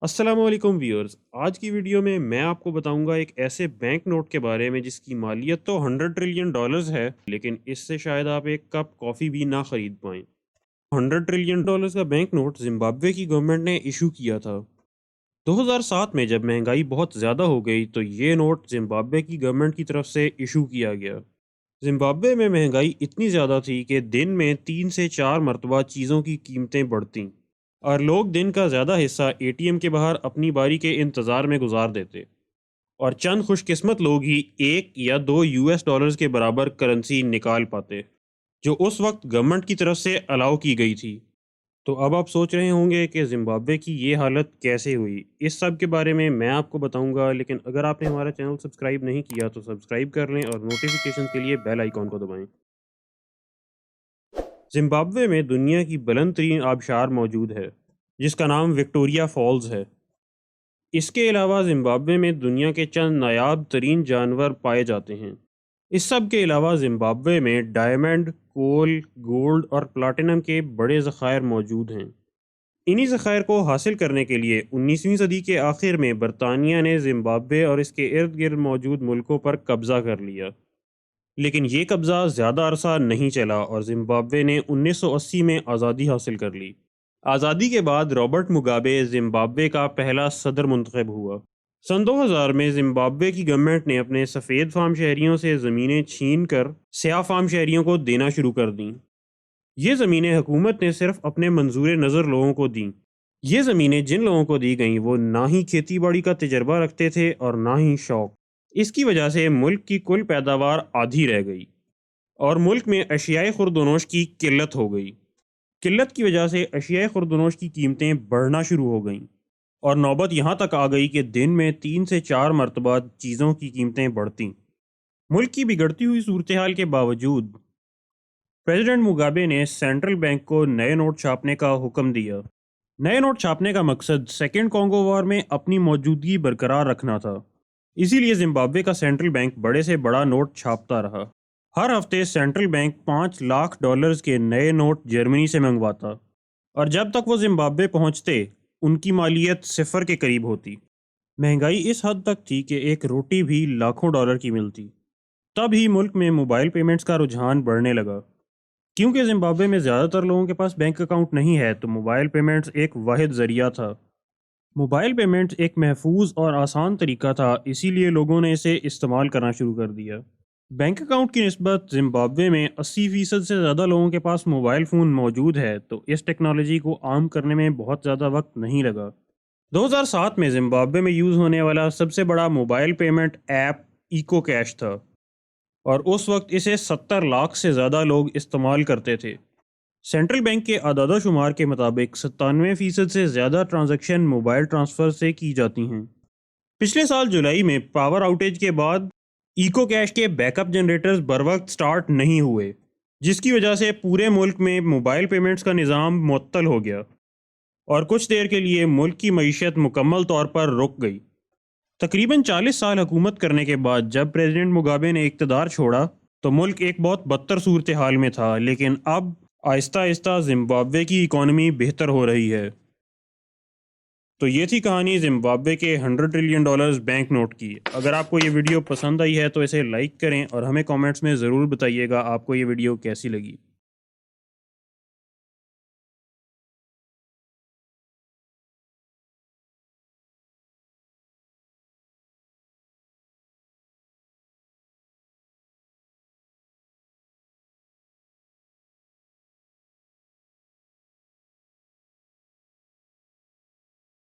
السلام علیکم ویورز، آج کی ویڈیو میں آپ کو بتاؤں گا ایک ایسے بینک نوٹ کے بارے میں جس کی مالیت تو 100 ٹریلین ڈالرز ہے، لیکن اس سے شاید آپ ایک کپ کافی بھی نہ خرید پائیں۔ 100 ٹریلین ڈالرز کا بینک نوٹ زمبابوے کی گورنمنٹ نے ایشو کیا تھا 2007 میں۔ جب مہنگائی بہت زیادہ ہو گئی تو یہ نوٹ زمبابوے کی گورنمنٹ کی طرف سے ایشو کیا گیا۔ زمبابوے میں مہنگائی اتنی زیادہ تھی کہ دن میں 3 سے 4 مرتبہ چیزوں کی قیمتیں بڑھتیں، اور لوگ دن کا زیادہ حصہ اے ٹی ایم کے باہر اپنی باری کے انتظار میں گزار دیتے، اور چند خوش قسمت لوگ ہی 1 یا 2 US ڈالرز کے برابر کرنسی نکال پاتے، جو اس وقت گورنمنٹ کی طرف سے الاؤ کی گئی تھی۔ تو اب آپ سوچ رہے ہوں گے کہ زمبابوے کی یہ حالت کیسے ہوئی؟ اس سب کے بارے میں آپ کو بتاؤں گا، لیکن اگر آپ نے ہمارا چینل سبسکرائب نہیں کیا تو سبسکرائب کر لیں اور نوٹیفیکیشن کے لیے بیل آئیکن کو دبائیں۔ زمبابوے میں دنیا کی بلند ترین آبشار موجود ہے، جس کا نام وکٹوریا فالز ہے۔ اس کے علاوہ زمبابوے میں دنیا کے چند نایاب ترین جانور پائے جاتے ہیں۔ اس سب کے علاوہ زمبابوے میں ڈائمنڈ، کول، گولڈ اور پلاٹینم کے بڑے ذخائر موجود ہیں۔ انہی ذخائر کو حاصل کرنے کے لیے 19ویں صدی کے آخر میں برطانیہ نے زمبابوے اور اس کے ارد گرد موجود ملکوں پر قبضہ کر لیا، لیکن یہ قبضہ زیادہ عرصہ نہیں چلا اور زمبابوے نے 1980 میں آزادی حاصل کر لی۔ آزادی کے بعد رابرٹ مگابے زمبابوے کا پہلا صدر منتخب ہوا۔ سن 2000 میں زمبابوے کی گورنمنٹ نے اپنے سفید فام شہریوں سے زمینیں چھین کر سیاہ فام شہریوں کو دینا شروع کر دیں۔ یہ زمینیں حکومت نے صرف اپنے منظور نظر لوگوں کو دیں۔ یہ زمینیں جن لوگوں کو دی گئیں وہ نہ ہی کھیتی باڑی کا تجربہ رکھتے تھے اور نہ ہی شوق۔ اس کی وجہ سے ملک کی کل پیداوار آدھی رہ گئی، اور ملک میں اشیائے خوردونوش کی قلت ہو گئی۔ قلت کی وجہ سے اشیائے خوردونوش کی قیمتیں بڑھنا شروع ہو گئیں، اور نوبت یہاں تک آ گئی کہ دن میں 3 سے 4 مرتبہ چیزوں کی قیمتیں بڑھتیں۔ ملک کی بگڑتی ہوئی صورتحال کے باوجود پریزیڈنٹ مگابے نے سینٹرل بینک کو نئے نوٹ چھاپنے کا حکم دیا۔ نئے نوٹ چھاپنے کا مقصد سیکنڈ کانگو وار میں اپنی موجودگی برقرار رکھنا تھا، اسی لیے زمبابوے کا سینٹرل بینک بڑے سے بڑا نوٹ چھاپتا رہا۔ ہر ہفتے سینٹرل بینک 5 لاکھ ڈالرز کے نئے نوٹ جرمنی سے منگواتا، اور جب تک وہ زمبابوے پہنچتے ان کی مالیت صفر کے قریب ہوتی۔ مہنگائی اس حد تک تھی کہ ایک روٹی بھی لاکھوں ڈالر کی ملتی۔ تب ہی ملک میں موبائل پیمنٹس کا رجحان بڑھنے لگا۔ کیونکہ زمبابوے میں زیادہ تر لوگوں کے پاس بینک اکاؤنٹ نہیں ہے تو موبائل پیمنٹس ایک واحد ذریعہ تھا۔ موبائل پیمنٹس ایک محفوظ اور آسان طریقہ تھا، اسی لیے لوگوں نے اسے استعمال کرنا شروع کر دیا۔ بینک اکاؤنٹ کی نسبت زمبابوے میں 80% سے زیادہ لوگوں کے پاس موبائل فون موجود ہے، تو اس ٹیکنالوجی کو عام کرنے میں بہت زیادہ وقت نہیں لگا۔ 2007 میں زمبابوے میں یوز ہونے والا سب سے بڑا mobile payment app Eko cash تھا، اور اس وقت اسے 70 لاکھ سے زیادہ لوگ استعمال کرتے تھے۔ سینٹرل بینک کے اعداد و شمار کے مطابق 97% سے زیادہ ٹرانزیکشن موبائل ٹرانسفر سے کی جاتی ہیں۔ پچھلے سال جولائی میں پاور آؤٹیج کے بعد ایکو کیش کے بیک اپ جنریٹرز بروقت سٹارٹ نہیں ہوئے، جس کی وجہ سے پورے ملک میں موبائل پیمنٹس کا نظام معطل ہو گیا، اور کچھ دیر کے لیے ملک کی معیشت مکمل طور پر رک گئی۔ تقریباً 40 سال حکومت کرنے کے بعد جب پریزیڈنٹ مگابے نے اقتدار چھوڑا تو ملک ایک بہت بدتر صورتحال میں تھا، لیکن اب آہستہ آہستہ زمبابوے کی اکانومی بہتر ہو رہی ہے۔ تو یہ تھی کہانی زمبابوے کے 100 ٹریلین ڈالرز بینک نوٹ کی۔ اگر آپ کو یہ ویڈیو پسند آئی ہے تو اسے لائک کریں، اور ہمیں کامنٹس میں ضرور بتائیے گا آپ کو یہ ویڈیو کیسی لگی۔